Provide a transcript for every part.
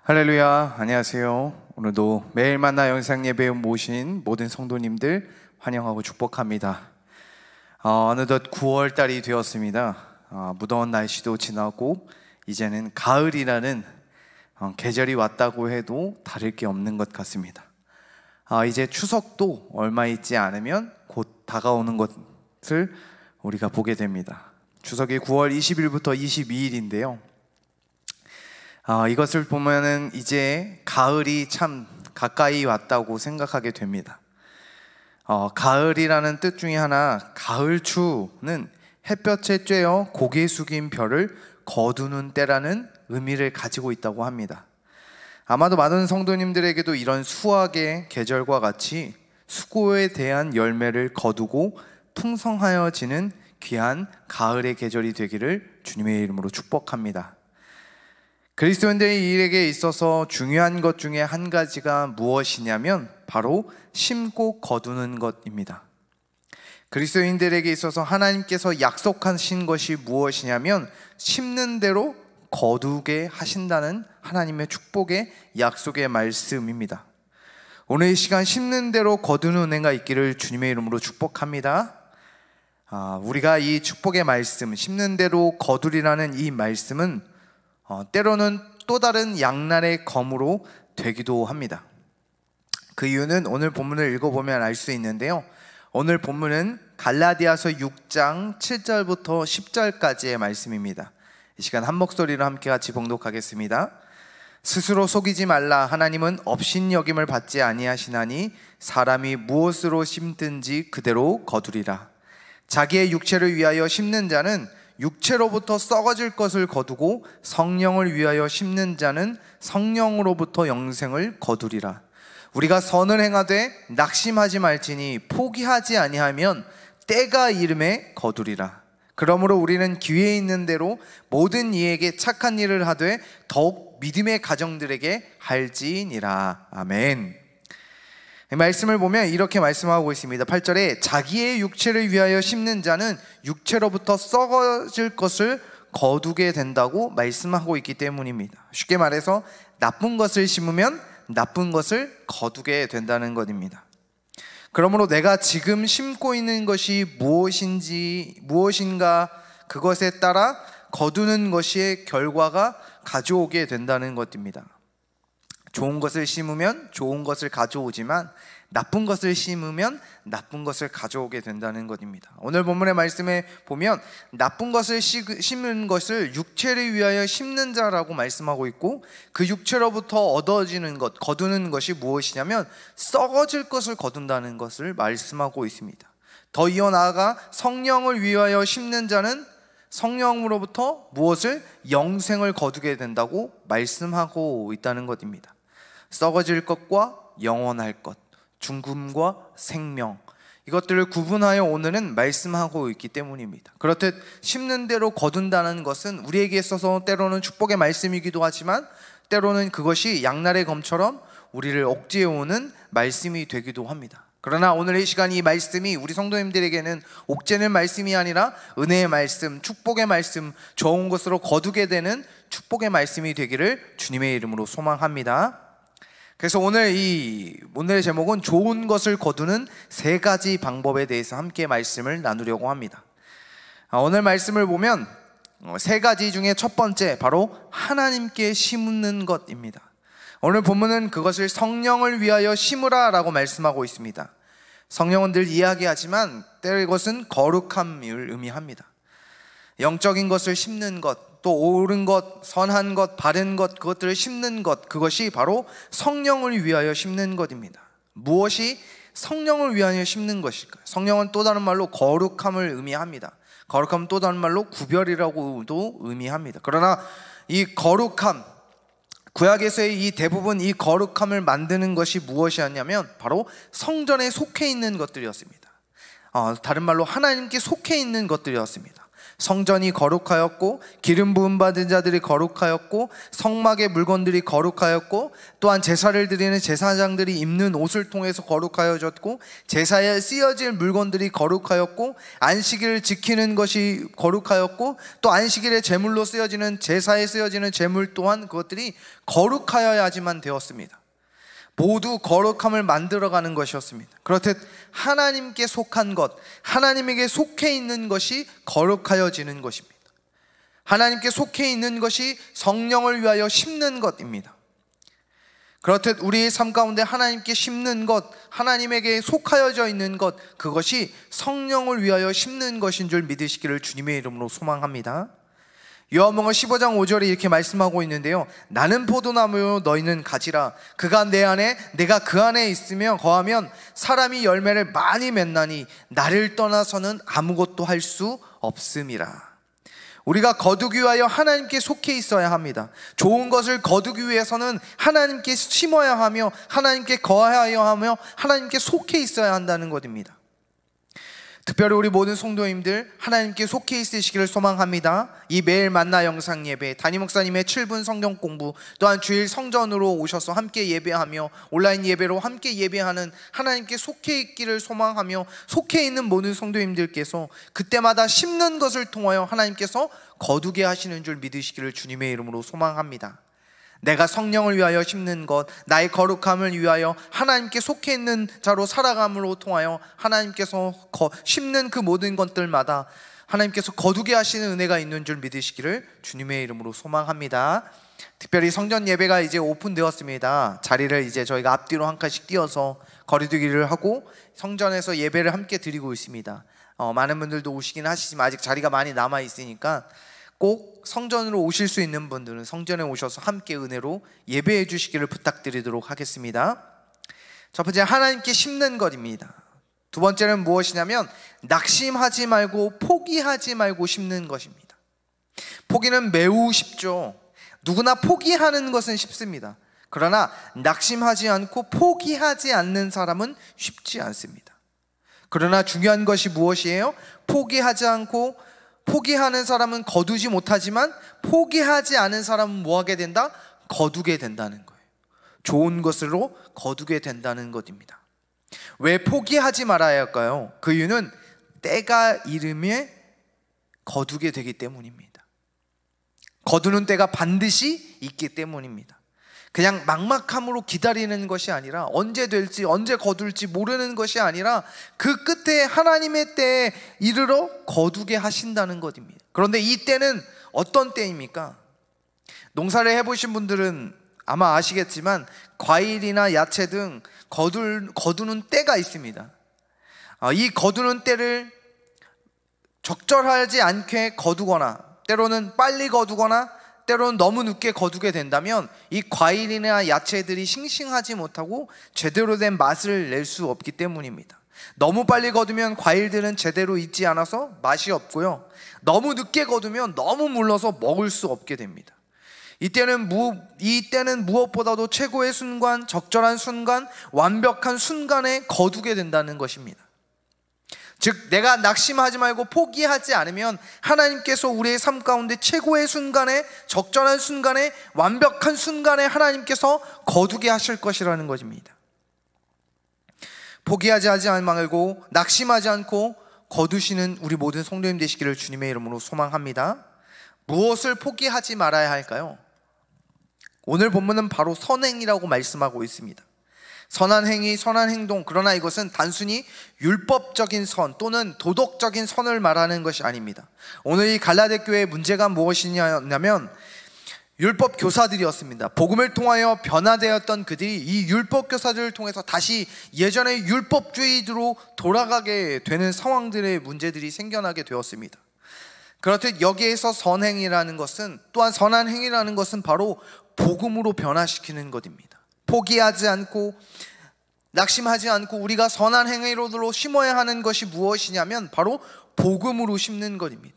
할렐루야, 안녕하세요. 오늘도 매일 만나 영상 예배에 모신 모든 성도님들 환영하고 축복합니다. 어느덧 9월 달이 되었습니다. 무더운 날씨도 지나고 이제는 가을이라는 계절이 왔다고 해도 다를 게 없는 것 같습니다. 이제 추석도 얼마 있지 않으면 곧 다가오는 것을 우리가 보게 됩니다. 추석이 9월 20일부터 22일인데요. 이것을 보면은 이제 가을이 참 가까이 왔다고 생각하게 됩니다. 가을이라는 뜻 중에 하나, 가을추는 햇볕에 쬐어 고개 숙인 별을 거두는 때라는 의미를 가지고 있다고 합니다. 아마도 많은 성도님들에게도 이런 수확의 계절과 같이 수고에 대한 열매를 거두고 풍성하여지는 귀한 가을의 계절이 되기를 주님의 이름으로 축복합니다. 그리스도인들에게 있어서 중요한 것 중에 한 가지가 무엇이냐면 바로 심고 거두는 것입니다. 그리스도인들에게 있어서 하나님께서 약속하신 것이 무엇이냐면 심는 대로 거두게 하신다는 하나님의 축복의 약속의 말씀입니다. 오늘 이 시간 심는 대로 거두는 은혜가 있기를 주님의 이름으로 축복합니다. 우리가 이 축복의 말씀, 심는 대로 거두리라는 이 말씀은 때로는 또 다른 양날의 검으로 되기도 합니다. 그 이유는 오늘 본문을 읽어보면 알 수 있는데요, 오늘 본문은 갈라디아서 6장 7절부터 10절까지의 말씀입니다. 이 시간 한 목소리로 함께 같이 봉독하겠습니다. 스스로 속이지 말라. 하나님은 업신여김을 받지 아니하시나니 사람이 무엇으로 심든지 그대로 거두리라. 자기의 육체를 위하여 심는 자는 육체로부터 썩어질 것을 거두고 성령을 위하여 심는 자는 성령으로부터 영생을 거두리라. 우리가 선을 행하되 낙심하지 말지니 포기하지 아니하면 때가 이름에 거두리라. 그러므로 우리는 기회 있는 대로 모든 이에게 착한 일을 하되 더욱 믿음의 가정들에게 할지니라. 아멘. 이 말씀을 보면 이렇게 말씀하고 있습니다. 8절에 자기의 육체를 위하여 심는 자는 육체로부터 썩어질 것을 거두게 된다고 말씀하고 있기 때문입니다. 쉽게 말해서 나쁜 것을 심으면 나쁜 것을 거두게 된다는 것입니다. 그러므로 내가 지금 심고 있는 것이 무엇인가 그것에 따라 거두는 것의 결과가 가져오게 된다는 것입니다. 좋은 것을 심으면 좋은 것을 가져오지만 나쁜 것을 심으면 나쁜 것을 가져오게 된다는 것입니다. 오늘 본문의 말씀에 보면 나쁜 것을 심은 것을 육체를 위하여 심는 자라고 말씀하고 있고, 그 육체로부터 얻어지는 것, 거두는 것이 무엇이냐면 썩어질 것을 거둔다는 것을 말씀하고 있습니다. 더 이어나아가 성령을 위하여 심는 자는 성령으로부터 무엇을? 영생을 거두게 된다고 말씀하고 있다는 것입니다. 썩어질 것과 영원할 것, 죽음과 생명, 이것들을 구분하여 오늘은 말씀하고 있기 때문입니다. 그렇듯 심는 대로 거둔다는 것은 우리에게 있어서 때로는 축복의 말씀이기도 하지만 때로는 그것이 양날의 검처럼 우리를 억제해오는 말씀이 되기도 합니다. 그러나 오늘 이 시간 이 말씀이 우리 성도님들에게는 옥죄는 말씀이 아니라 은혜의 말씀, 축복의 말씀, 좋은 것으로 거두게 되는 축복의 말씀이 되기를 주님의 이름으로 소망합니다. 그래서 오늘의 제목은 좋은 것을 거두는 세 가지 방법에 대해서 함께 말씀을 나누려고 합니다. 오늘 말씀을 보면 세 가지 중에 첫 번째, 바로 하나님께 심는 것입니다. 오늘 본문은 그것을 성령을 위하여 심으라 라고 말씀하고 있습니다. 성령은 늘 이야기하지만 때로 이것은 거룩함을 의미합니다. 영적인 것을 심는 것, 또 옳은 것, 선한 것, 바른 것, 그것들을 심는 것, 그것이 바로 성령을 위하여 심는 것입니다. 무엇이 성령을 위하여 심는 것일까요? 성령은 또 다른 말로 거룩함을 의미합니다. 거룩함은 또 다른 말로 구별이라고도 의미합니다. 그러나 이 거룩함, 구약에서의 이 대부분 이 거룩함을 만드는 것이 무엇이었냐면 바로 성전에 속해 있는 것들이었습니다. 다른 말로 하나님께 속해 있는 것들이었습니다. 성전이 거룩하였고 기름 부음 받은 자들이 거룩하였고 성막의 물건들이 거룩하였고 또한 제사를 드리는 제사장들이 입는 옷을 통해서 거룩하여졌고 제사에 쓰여질 물건들이 거룩하였고 안식일을 지키는 것이 거룩하였고 또 안식일에 제물로 쓰여지는 제사에 쓰여지는 제물 또한 그것들이 거룩하여야지만 되었습니다. 모두 거룩함을 만들어가는 것이었습니다. 그렇듯 하나님께 속한 것, 하나님에게 속해 있는 것이 거룩하여지는 것입니다. 하나님께 속해 있는 것이 성령을 위하여 심는 것입니다. 그렇듯 우리의 삶 가운데 하나님께 심는 것, 하나님에게 속하여져 있는 것, 그것이 성령을 위하여 심는 것인 줄 믿으시기를 주님의 이름으로 소망합니다. 요한복음 15장 5절에 이렇게 말씀하고 있는데요, 나는 포도나무요 너희는 가지라. 그가 내 안에 내가 그 안에 있으며 거하면 사람이 열매를 많이 맺나니 나를 떠나서는 아무것도 할 수 없음이라. 우리가 거두기 위하여 하나님께 속해 있어야 합니다. 좋은 것을 거두기 위해서는 하나님께 심어야 하며 하나님께 거하여 하며 하나님께 속해 있어야 한다는 것입니다. 특별히 우리 모든 성도님들 하나님께 속해 있으시기를 소망합니다. 이 매일 만나 영상 예배, 담임 목사님의 7분 성경 공부, 또한 주일 성전으로 오셔서 함께 예배하며 온라인 예배로 함께 예배하는 하나님께 속해 있기를 소망하며 속해 있는 모든 성도님들께서 그때마다 심는 것을 통하여 하나님께서 거두게 하시는 줄 믿으시기를 주님의 이름으로 소망합니다. 내가 성령을 위하여 심는 것, 나의 거룩함을 위하여 하나님께 속해 있는 자로 살아감으로 통하여 하나님께서 심는 그 모든 것들마다 하나님께서 거두게 하시는 은혜가 있는 줄 믿으시기를 주님의 이름으로 소망합니다. 특별히 성전 예배가 이제 오픈되었습니다. 자리를 이제 저희가 앞뒤로 한 칸씩 띄어서 거리두기를 하고 성전에서 예배를 함께 드리고 있습니다. 많은 분들도 오시긴 하시지만 아직 자리가 많이 남아 있으니까 꼭 성전으로 오실 수 있는 분들은 성전에 오셔서 함께 은혜로 예배해 주시기를 부탁드리도록 하겠습니다. 첫 번째, 하나님께 심는 것입니다. 두 번째는 무엇이냐면 낙심하지 말고 포기하지 말고 심는 것입니다. 포기는 매우 쉽죠. 누구나 포기하는 것은 쉽습니다. 그러나 낙심하지 않고 포기하지 않는 사람은 쉽지 않습니다. 그러나 중요한 것이 무엇이에요? 포기하는 사람은 거두지 못하지만 포기하지 않은 사람은 뭐하게 된다? 거두게 된다는 거예요. 좋은 것으로 거두게 된다는 것입니다. 왜 포기하지 말아야 할까요? 그 이유는 때가 이름에 거두게 되기 때문입니다. 거두는 때가 반드시 있기 때문입니다. 그냥 막막함으로 기다리는 것이 아니라 언제 될지 언제 거둘지 모르는 것이 아니라 그 끝에 하나님의 때에 이르러 거두게 하신다는 것입니다. 그런데 이 때는 어떤 때입니까? 농사를 해보신 분들은 아마 아시겠지만 과일이나 야채 등 거두는 때가 있습니다. 이 거두는 때를 적절하지 않게 거두거나 때로는 빨리 거두거나 때로는 너무 늦게 거두게 된다면 이 과일이나 야채들이 싱싱하지 못하고 제대로 된 맛을 낼 수 없기 때문입니다. 너무 빨리 거두면 과일들은 제대로 익지 않아서 맛이 없고요, 너무 늦게 거두면 너무 물러서 먹을 수 없게 됩니다. 이때는 무엇보다도 최고의 순간, 적절한 순간, 완벽한 순간에 거두게 된다는 것입니다. 즉 내가 낙심하지 말고 포기하지 않으면 하나님께서 우리의 삶 가운데 최고의 순간에, 적절한 순간에, 완벽한 순간에 하나님께서 거두게 하실 것이라는 것입니다. 포기하지 말고 낙심하지 않고 거두시는 우리 모든 성도님 되시기를 주님의 이름으로 소망합니다. 무엇을 포기하지 말아야 할까요? 오늘 본문은 바로 선행이라고 말씀하고 있습니다. 선한 행위, 선한 행동, 그러나 이것은 단순히 율법적인 선 또는 도덕적인 선을 말하는 것이 아닙니다. 오늘 이 갈라디 교회의 문제가 무엇이냐면 율법 교사들이었습니다. 복음을 통하여 변화되었던 그들이 이 율법 교사들을 통해서 다시 예전의 율법주의로 돌아가게 되는 상황들의 문제들이 생겨나게 되었습니다. 그렇듯 여기에서 선행이라는 것은, 또한 선한 행위라는 것은 바로 복음으로 변화시키는 것입니다. 포기하지 않고 낙심하지 않고 우리가 선한 행위로 심어야 하는 것이 무엇이냐면 바로 복음으로 심는 것입니다.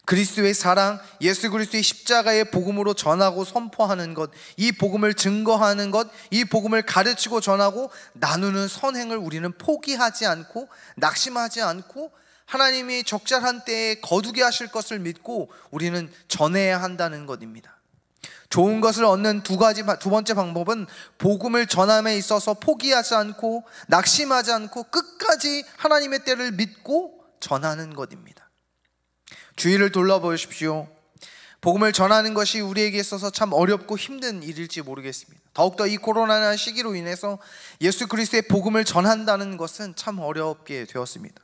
그리스도의 사랑, 예수 그리스도의 십자가의 복음으로 전하고 선포하는 것, 이 복음을 증거하는 것, 이 복음을 가르치고 전하고 나누는 선행을 우리는 포기하지 않고 낙심하지 않고 하나님이 적절한 때에 거두게 하실 것을 믿고 우리는 전해야 한다는 것입니다. 좋은 것을 얻는 두 번째 방법은 복음을 전함에 있어서 포기하지 않고 낙심하지 않고 끝까지 하나님의 때를 믿고 전하는 것입니다. 주위를 둘러보십시오. 복음을 전하는 것이 우리에게 있어서 참 어렵고 힘든 일일지 모르겠습니다. 더욱더 이 코로나 시기로 인해서 예수 그리스도의 복음을 전한다는 것은 참 어렵게 되었습니다.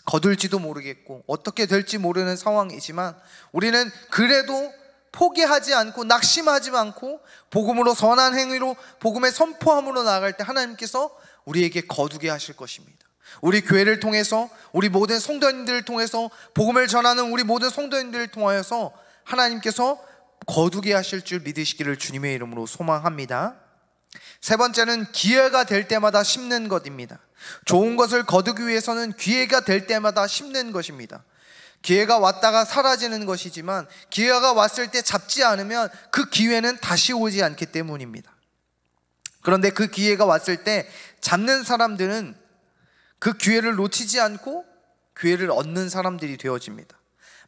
거둘지도 모르겠고 어떻게 될지 모르는 상황이지만 우리는 그래도 포기하지 않고 낙심하지 않고 복음으로 선한 행위로 복음의 선포함으로 나아갈 때 하나님께서 우리에게 거두게 하실 것입니다. 우리 교회를 통해서 우리 모든 성도님들을 통해서 복음을 전하는 우리 모든 성도님들을 통하여서 하나님께서 거두게 하실 줄 믿으시기를 주님의 이름으로 소망합니다. 세 번째는 기회가 될 때마다 심는 것입니다. 좋은 것을 거두기 위해서는 기회가 될 때마다 심는 것입니다. 기회가 왔다가 사라지는 것이지만 기회가 왔을 때 잡지 않으면 그 기회는 다시 오지 않기 때문입니다. 그런데 그 기회가 왔을 때 잡는 사람들은 그 기회를 놓치지 않고 기회를 얻는 사람들이 되어집니다.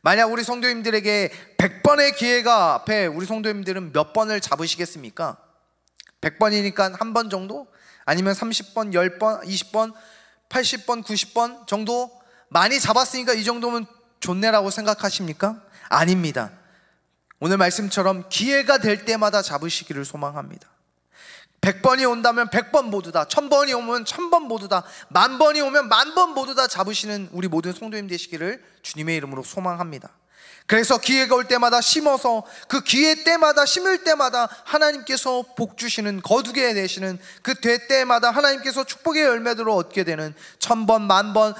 만약 우리 성도님들에게 100번의 기회가 앞에 우리 성도님들은 몇 번을 잡으시겠습니까? 100번이니까 한 번 정도? 아니면 30번, 10번, 20번, 80번, 90번 정도? 많이 잡았으니까 이 정도면 좋네라고 생각하십니까? 아닙니다. 오늘 말씀처럼 기회가 될 때마다 잡으시기를 소망합니다. 100번이 온다면 100번 모두 다, 1000번이 오면 1000번 모두 다, 10,000번이 오면 10,000번 모두 다 잡으시는 우리 모든 성도님 되시기를 주님의 이름으로 소망합니다. 그래서 기회가 올 때마다 심어서 그 기회 때마다 심을 때마다 하나님께서 복 주시는, 거두게 되시는 그 될 때마다 하나님께서 축복의 열매들을 얻게 되는 1000번, 10,000번,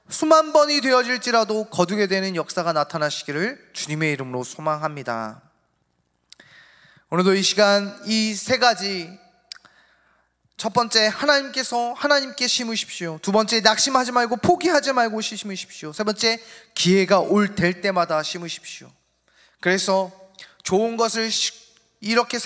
수만 번이 되어질지라도 거두게 되는 역사가 나타나시기를 주님의 이름으로 소망합니다. 오늘도 이 시간 이 세 가지, 첫 번째 하나님께서 하나님께 심으십시오. 두 번째 낙심하지 말고 포기하지 말고 심으십시오. 세 번째 기회가 될 때마다 심으십시오. 그래서 좋은 것을 이렇게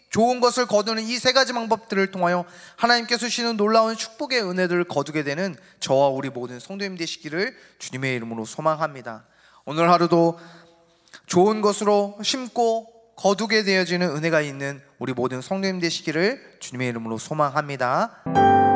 좋은 것을 거두는 이 세 가지 방법들을 통하여 하나님께서 주시는 놀라운 축복의 은혜들을 거두게 되는 저와 우리 모든 성도님 되시기를 주님의 이름으로 소망합니다. 오늘 하루도 좋은 것으로 심고 거두게 되어지는 은혜가 있는 우리 모든 성도님 되시기를 주님의 이름으로 소망합니다.